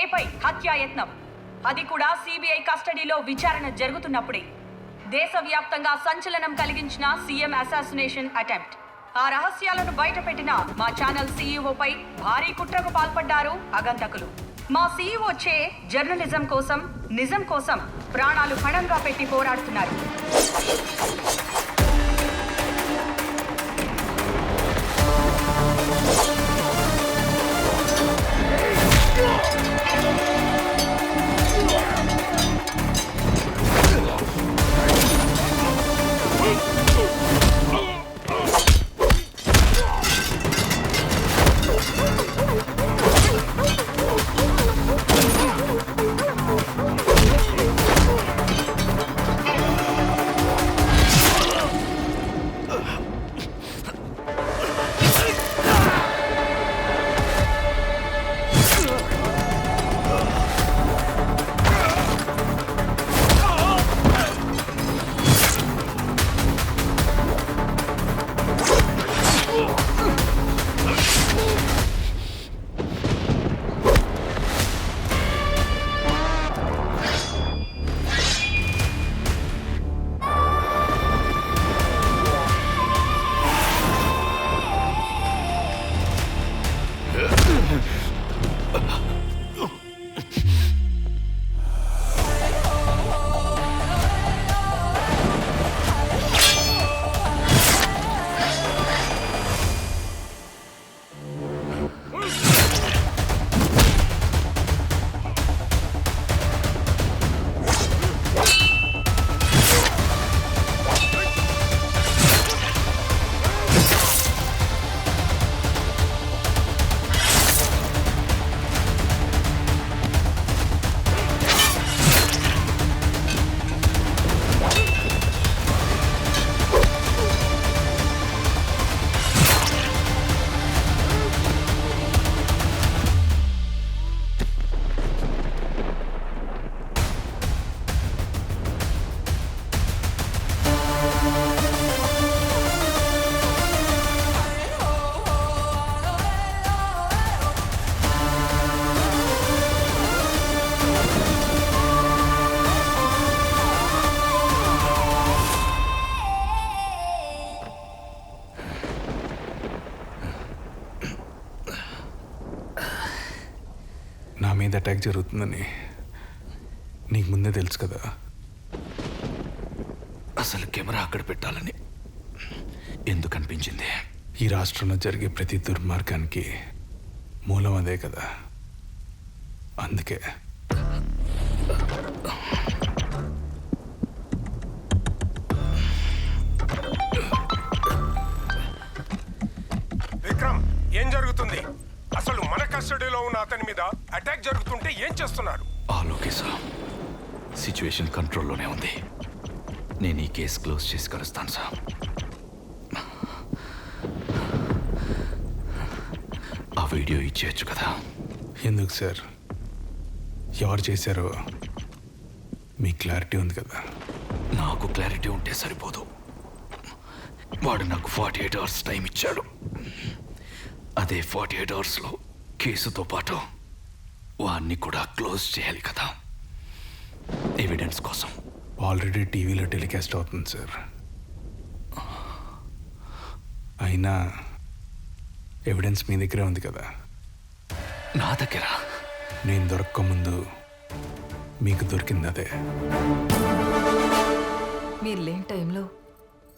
సీఐపై హత్యాయత్నం, అది కూడా సిబిఐ కస్టడీలో విచారణ జరుగుతున్నప్పుడే. దేశవ్యాప్తంగా సంచలనం కలిగించిన సీఎం అసాసినేషన్ అటెంప్ట్. ఆ రహస్యాలను బయటపెట్టిన మా ఛానల్ సీఈఓపై భారీ కుట్రకు పాల్పడ్డారు అగంతకులు. మా సీఈఓ చే జర్నలిజం కోసం, నిజం కోసం ప్రాణాలు పణంగా పెట్టి పోరాడుతున్నారు. నా మీద అటాక్ జరుగుతుందని నీకు ముందే తెలుసు కదా. అసలు కెమెరా అక్కడ పెట్టాలని ఎందుకు అనిపించింది? ఈ రాష్ట్రంలో జరిగే ప్రతి దుర్మార్గానికి మూలం అదే కదా. అందుకే విక్రమ్, ఏం జరుగుతుంది? అసలు మన కస్టడీలో ఉన్న అతని మీద అటాక్ జరుగుతుంటే ఏం చేస్తున్నారు? ఓకే సార్, సిచ్యువేషన్ కంట్రోల్లోనే ఉంది. నేను ఈ కేసు క్లోజ్ చేసి కలుస్తాను సార్. ఆ వీడియో ఇచ్చేయచ్చు కదా? ఎందుకు సార్? ఎవరు చేశారో మీ క్లారిటీ ఉంది కదా. నాకు క్లారిటీ ఉంటే సరిపోదు. వాడు నాకు 48 అవర్స్ టైం ఇచ్చాడు. అదే 48 అవర్స్లో కేసుతో పాటు వాడిని కూడా క్లోజ్ చేయాలి కదా, ఎవిడెన్స్ కోసం. ఆల్రెడీ టీవీలో టెలికాస్ట్ అవుతుంది సార్. అయినా ఎవిడెన్స్ మీ దగ్గరే ఉంది కదా. నా దగ్గర నేను దొరక్క ముందు మీకు దొరికింది అదే. మీరు లేని టైంలో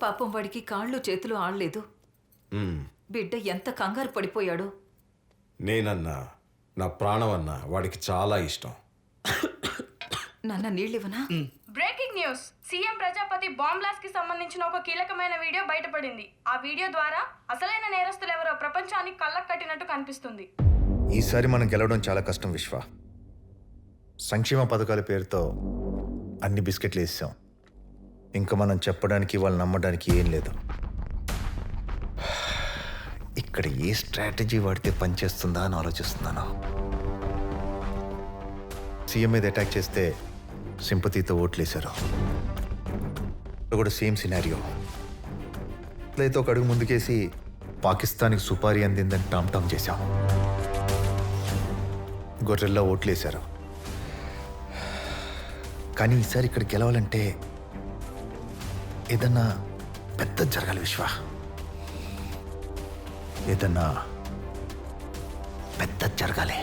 పాపం వాడికి కాళ్ళు చేతులు ఆడలేదు. బిడ్డ ఎంత కంగారు పడిపోయాడో. నేనన్నా, నా ప్రాణం అన్నా వాడికి చాలా ఇష్టం. నాన్న నీళ్ళివనా? Breaking news, CM Prajapati bomb blast కి సంబంధించిన ఒక కీలకమైన వీడియో బయటపడింది. ఆ వీడియో ద్వారా అసలైన నేరస్తులు ఎవరో ప్రపంచానికి కళ్ళకు కట్టినట్టు కనిపిస్తుంది. ఈసారి మనం గెలవడం చాలా కష్టం విశ్వ. సంక్షేమ పథకాల పేరుతో అన్ని బిస్కెట్లు వేసాం. ఇంకా మనం చెప్పడానికి వాళ్ళు నమ్మడానికి ఏం లేదు. ఇక్కడ ఏ స్ట్రాటజీ వాడితే పనిచేస్తుందా అని ఆలోచిస్తున్నాను. సీఎం మీద అటాక్ చేస్తే సింపతితో ఓట్లేశారు. కూడా సేమ్ సినారియో. అయితే ఒక అడుగు ముందుకేసి పాకిస్తాన్కి సుపారీ అందిందని టామ్ టామ్ చేశాం. గొర్రెల్లో ఓట్లేశారు. కానీ ఈసారి ఇక్కడ గెలవాలంటే ఏదన్నా పెద్ద జరగాలి విశ్వ. ఏదన్నా పెద్ద జరగాలి.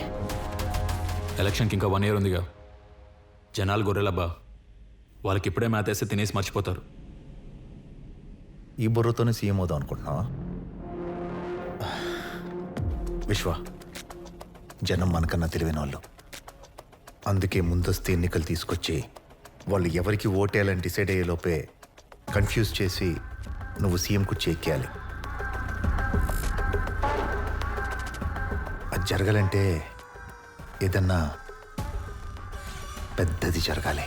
ఎలక్షన్కి ఇంకా 1 year ఉందిగా. జనాలు గొర్రెలబ్బా, వాళ్ళకి ఇప్పుడే మేతేస్తే తినేసి మర్చిపోతారు. ఈ బుర్రతోనే సీఎం అవుదాం అనుకుంటున్నావా? విశ్వ, జనం మనకన్నా తెలివైన వాళ్ళు. అందుకే ముందస్తు ఎన్నికలు తీసుకొచ్చి వాళ్ళు ఎవరికి ఓటేయాలని డిసైడ్ అయ్యే లోపే కన్ఫ్యూజ్ చేసి నువ్వు సీఎం కుర్చీ ఎక్కేయాలి. అది జరగాలంటే ఏదన్నా పెద్దది జరగాలి.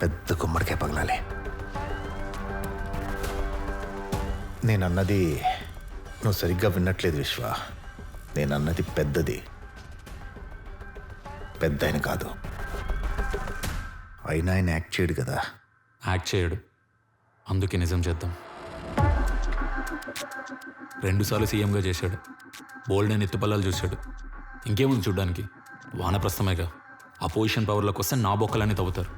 పెద్ద గుమ్మడికాయ పగలాలి. నేనన్నది నువ్వు సరిగ్గా విన్నట్లేదు విశ్వ. నేనన్నది పెద్దది, పెద్ద ఆయన కాదు. అయినా ఆయన యాక్ట్ చేయడు కదా. యాక్ట్ చేయడు, అందుకే నిజం చేద్దాం. 2 సార్లు సీఎంగా చేశాడు. బోల్డ్ అని ఎత్తుపల్లాలు చూశాడు. ఇంకేముంది చూడ్డానికి? వానప్రస్థమేగా. ఆ పొజిషన్ పవర్లోకి వస్తే నా బొక్కలన్నీ తవ్వుతారు.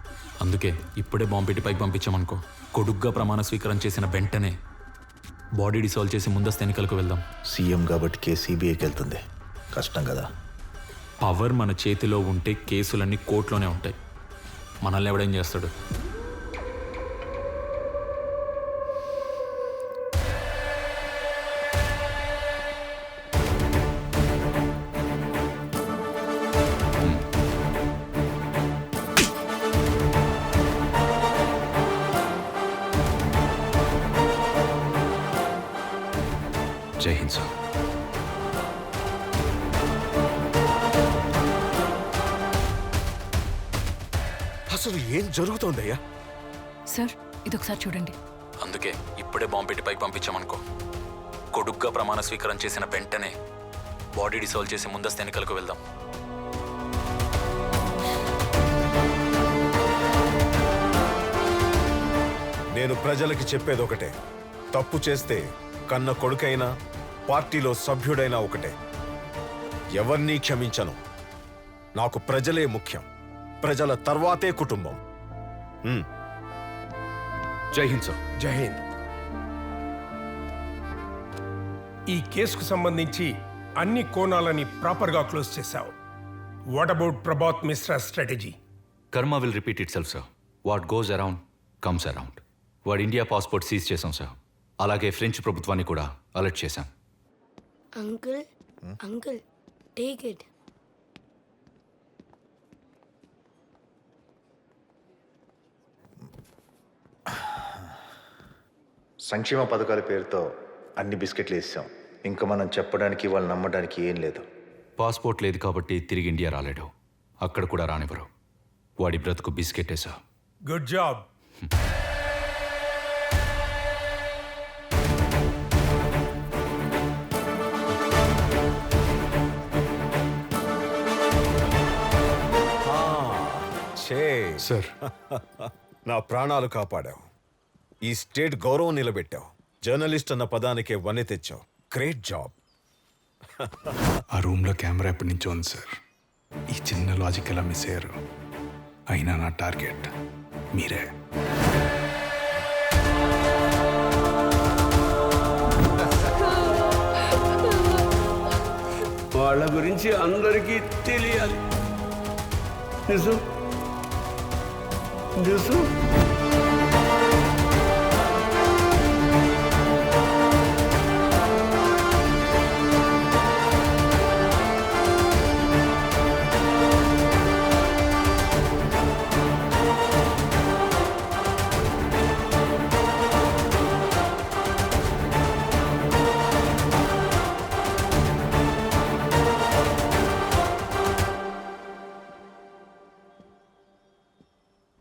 అందుకే ఇప్పుడే బాంబు పెట్టి పైకి పంపించామనుకో, కొడుగ్గా ప్రమాణ స్వీకారం చేసిన వెంటనే బాడీ డిసాల్వ్ చేసి ముందస్తు ఎన్నికలకు వెళ్దాం. సీఎం కాబట్టి కేసు సిబిఐకి వెళ్తుంది. కష్టం కదా. పవర్ మన చేతిలో ఉంటే కేసులన్నీ కోర్టులోనే ఉంటాయి. మనల్ని ఎవడేం చేస్తాడు? జై హింద్ సార్. అసలు ఏం జరుగుతోందయ్యా? సార్ ఇదొకసారి చూడండి. అందుకే ఇప్పుడే బాంబు పెట్టి పైకి పంపించామనుకో, కొడుగ్గా ప్రమాణ స్వీకారం చేసిన వెంటనే బాడీ డిసాల్వ్ చేసి ముందస్తు ఎన్నికలకు వెళ్దాం. నేను ప్రజలకి చెప్పేది ఒకటే. తప్పు చేస్తే కన్న కొడుకైనా పార్టీలో సభ్యుడైనా ఒకటే. ఎవరినీ క్షమించను. నాకు ప్రజలే ముఖ్యం. ప్రజల తర్వాతే కుటుంబం. జై హింద్ సార్. జై హింద్. ఈ కేసుకు సంబంధించి అన్ని కోణాలని ప్రాపర్గా క్లోజ్ చేశావు. What about Prabhat Mishra strategy? Karma will repeat itself sir. What goes around comes around. వాడి ఇండియా పాస్పోర్ట్ సీజ్ చేశాం సార్. అలాగే ఫ్రెంచ్ ప్రభుత్వాన్ని కూడా అలర్ట్ చేశాం. Uncle take it. సంక్షేమ పథకాల పేరుతో అన్ని బిస్కెట్లు వేసాం. ఇంకా మనం చెప్పడానికి వాళ్ళు నమ్మడానికి ఏం లేదు. పాస్పోర్ట్ లేదు కాబట్టి తిరిగి ఇండియా రాలేడు. అక్కడ కూడా రానివ్వరు. వాడి బ్రతుకు బిస్కెట్టే సార్. Good job. సార్, నా ప్రాణాలు కాపాడావు. ఈ స్టేట్ గౌరవం నిలబెట్టావు. జర్నలిస్ట్ అన్న పదానికే వన్నె తెచ్చావు. Great job. ఆ రూమ్లో కెమెరా ఎప్పటి నుంచో ఉంది సార్. ఈ చిన్న లాజిక్ ఎలా మిస్ అయ్యారు? అయినా నా టార్గెట్ మీరే. వాళ్ళ గురించి అందరికీ తెలియాలి. నిజం నిజం